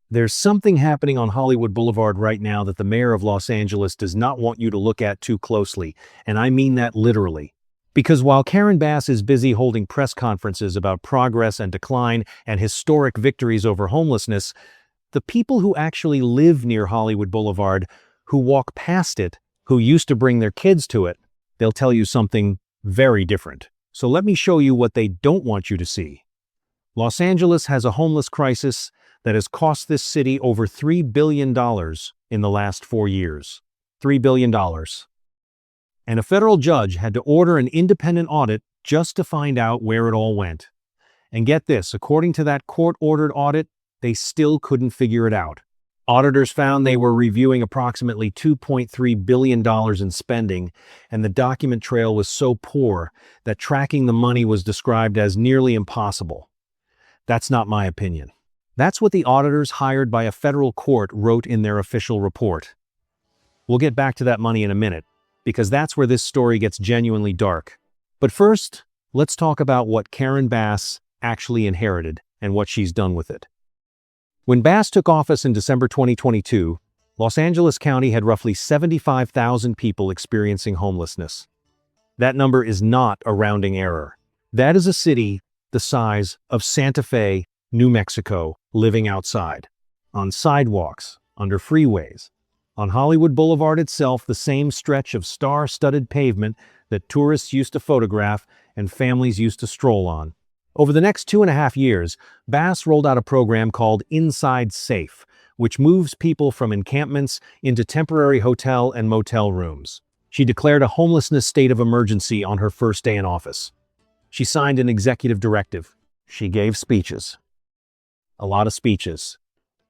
There's something happening on Hollywood Boulevard right now that the mayor of Los Angeles does not want you to look at too closely, and I mean that literally. Because while Karen Bass is busy holding press conferences about progress and decline and historic victories over homelessness, the people who actually live near Hollywood Boulevard, who walk past it, who used to bring their kids to it, they'll tell you something very different. So let me show you what they don't want you to see. Los Angeles has a homeless crisis that has cost this city over $3 billion in the last 4 years. $3 billion. And a federal judge had to order an independent audit just to find out where it all went. And get this, according to that court-ordered audit, they still couldn't figure it out. Auditors found they were reviewing approximately $2.3 billion in spending, and the document trail was so poor that tracking the money was described as nearly impossible. That's not my opinion. That's what the auditors hired by a federal court wrote in their official report. We'll get back to that money in a minute, because that's where this story gets genuinely dark. But first, let's talk about what Karen Bass actually inherited and what she's done with it. When Bass took office in December 2022, Los Angeles County had roughly 75,000 people experiencing homelessness. That number is not a rounding error. That is a city the size of Santa Fe, New Mexico, living outside, on sidewalks, under freeways, on Hollywood Boulevard itself, the same stretch of star-studded pavement that tourists used to photograph and families used to stroll on. Over the next 2.5 years, Bass rolled out a program called Inside Safe, which moves people from encampments into temporary hotel and motel rooms. She declared a homelessness state of emergency on her first day in office. She signed an executive directive. She gave speeches. A lot of speeches.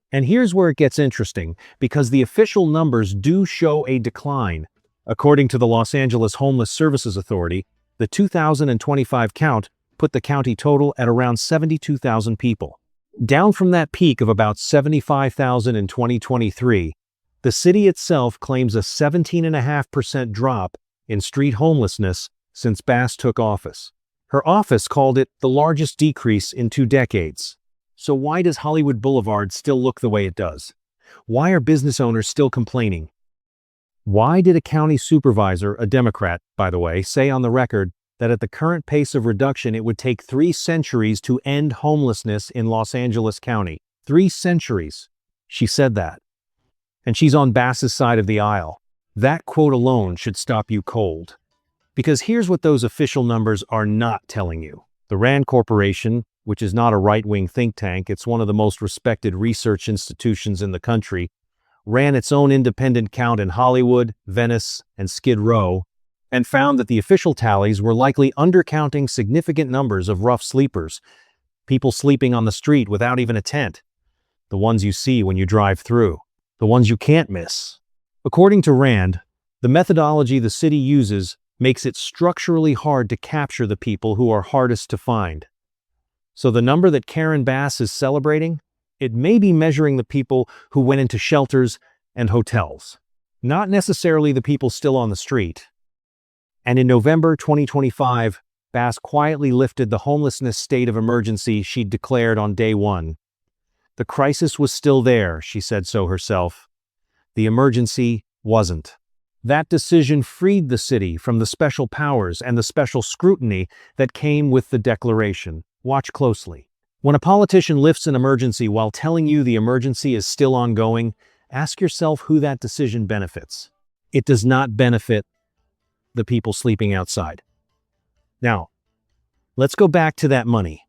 And here's where it gets interesting, because the official numbers do show a decline. According to the Los Angeles Homeless Services Authority, the 2025 count put the county total at around 72,000 people. Down from that peak of about 75,000 in 2023, the city itself claims a 17.5% drop in street homelessness since Bass took office. Her office called it the largest decrease in 2 decades. So why does Hollywood Boulevard still look the way it does? Why are business owners still complaining? Why did a county supervisor, a Democrat, by the way, say on the record that at the current pace of reduction it would take 3 centuries to end homelessness in Los Angeles County? 3 centuries. She said that. And she's on Bass's side of the aisle. That quote alone should stop you cold. Because here's what those official numbers are not telling you. The Rand Corporation, which is not a right-wing think tank, it's one of the most respected research institutions in the country, ran its own independent count in Hollywood, Venice, and Skid Row, and found that the official tallies were likely undercounting significant numbers of rough sleepers, people sleeping on the street without even a tent, the ones you see when you drive through, the ones you can't miss. According to Rand, the methodology the city uses makes it structurally hard to capture the people who are hardest to find. So the number that Karen Bass is celebrating, it may be measuring the people who went into shelters and hotels, not necessarily the people still on the street. And in November 2025, Bass quietly lifted the homelessness state of emergency she'd declared on day 1. The crisis was still there, she said so herself. The emergency wasn't. That decision freed the city from the special powers and the special scrutiny that came with the declaration. Watch closely. When a politician lifts an emergency while telling you the emergency is still ongoing, ask yourself who that decision benefits. It does not benefit the people sleeping outside. Now, let's go back to that money,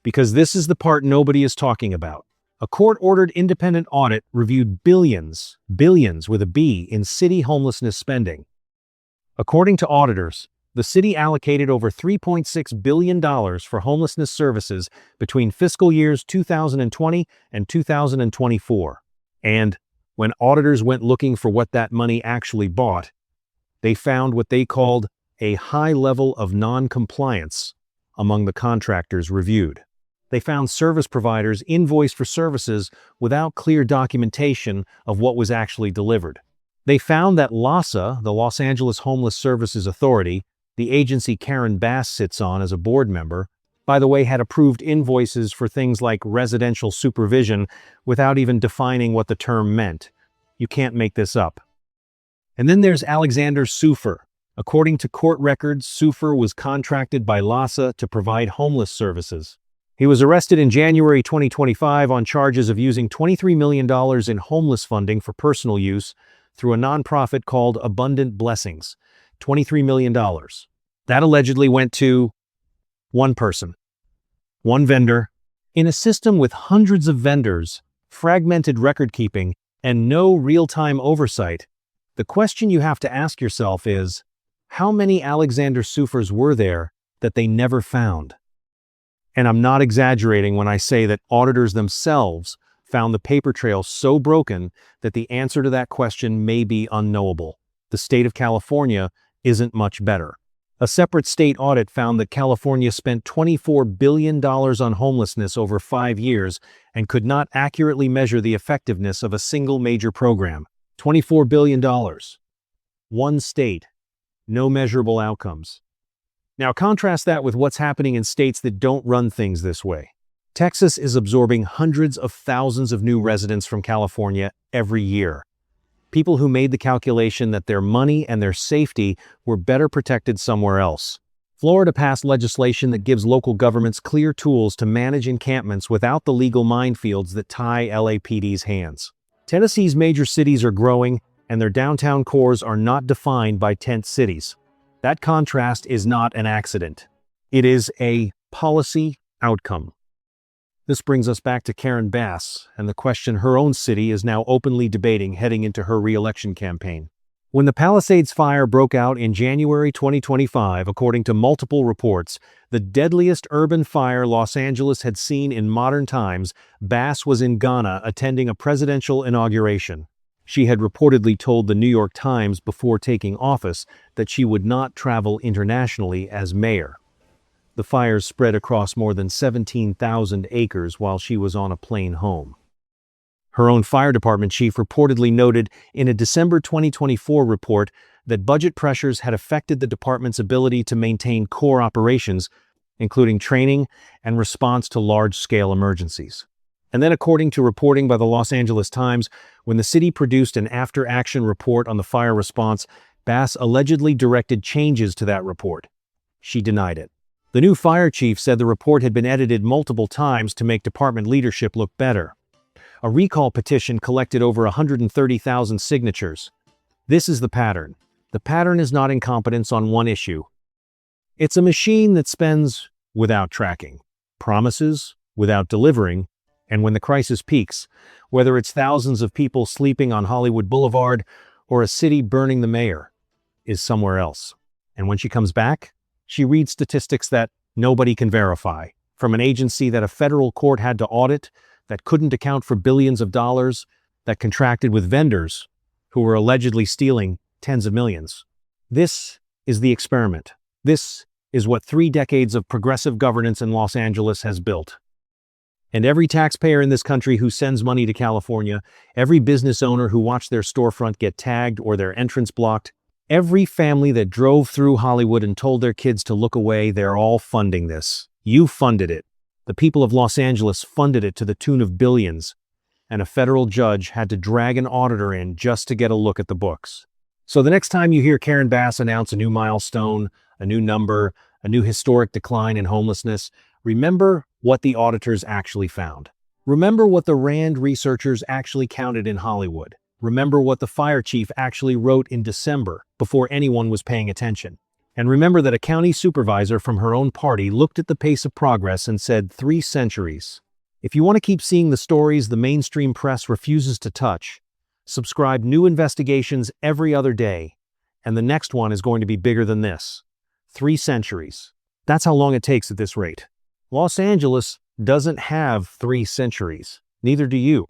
because this is the part nobody is talking about. A court-ordered independent audit reviewed billions with a B, in city homelessness spending. According to auditors, the city allocated over $3.6 billion for homelessness services between fiscal years 2020 and 2024. And when auditors went looking for what that money actually bought, they found what they called a high level of non-compliance among the contractors reviewed. They found service providers invoiced for services without clear documentation of what was actually delivered. They found that LAHSA, the Los Angeles Homeless Services Authority, the agency Karen Bass sits on as a board member, by the way, had approved invoices for things like residential supervision without even defining what the term meant. You can't make this up. And then there's Alexander Soofer. According to court records, Soofer was contracted by LASA to provide homeless services. He was arrested in January 2025 on charges of using $23 million in homeless funding for personal use through a nonprofit called Abundant Blessings. $23 million. That allegedly went to one person, one vendor, in a system with hundreds of vendors, fragmented record-keeping, and no real-time oversight. The question you have to ask yourself is, how many Alexander Soofers were there that they never found? And I'm not exaggerating when I say that auditors themselves found the paper trail so broken that the answer to that question may be unknowable. The state of California isn't much better. A separate state audit found that California spent $24 billion on homelessness over 5 years and could not accurately measure the effectiveness of a single major program. $24 billion. One state. No measurable outcomes. Now contrast that with what's happening in states that don't run things this way. Texas is absorbing hundreds of thousands of new residents from California every year. People who made the calculation that their money and their safety were better protected somewhere else. Florida passed legislation that gives local governments clear tools to manage encampments without the legal minefields that tie LAPD's hands. Tennessee's major cities are growing, and their downtown cores are not defined by tent cities. That contrast is not an accident. It is a policy outcome. This brings us back to Karen Bass and the question her own city is now openly debating heading into her re-election campaign. When the Palisades fire broke out in January 2025, according to multiple reports, the deadliest urban fire Los Angeles had seen in modern times, Bass was in Ghana attending a presidential inauguration. She had reportedly told the New York Times before taking office that she would not travel internationally as mayor. The fires spread across more than 17,000 acres while she was on a plane home. Her own fire department chief reportedly noted in a December 2024 report that budget pressures had affected the department's ability to maintain core operations, including training and response to large-scale emergencies. And then, according to reporting by the Los Angeles Times, when the city produced an after-action report on the fire response, Bass allegedly directed changes to that report. She denied it. The new fire chief said the report had been edited multiple times to make department leadership look better. A recall petition collected over 130,000 signatures. This is the pattern. The pattern is not incompetence on one issue. It's a machine that spends without tracking, promises without delivering, and when the crisis peaks, whether it's thousands of people sleeping on Hollywood Boulevard or a city burning the mayor, is somewhere else. And when she comes back, she reads statistics that nobody can verify, from an agency that a federal court had to audit, that couldn't account for billions of dollars, that contracted with vendors who were allegedly stealing tens of millions. This is the experiment. This is what 3 decades of progressive governance in Los Angeles has built. And every taxpayer in this country who sends money to California, every business owner who watched their storefront get tagged or their entrance blocked, every family that drove through Hollywood and told their kids to look away, they're all funding this. You funded it. The people of Los Angeles funded it to the tune of billions, and a federal judge had to drag an auditor in just to get a look at the books. So the next time you hear Karen Bass announce a new milestone, a new number, a new historic decline in homelessness, remember what the auditors actually found. Remember what the RAND researchers actually counted in Hollywood. Remember what the fire chief actually wrote in December before anyone was paying attention. And remember that a county supervisor from her own party looked at the pace of progress and said 3 centuries. If you want to keep seeing the stories the mainstream press refuses to touch, subscribe new investigations every other day, and the next one is going to be bigger than this. 3 centuries. That's how long it takes at this rate. Los Angeles doesn't have 3 centuries. Neither do you.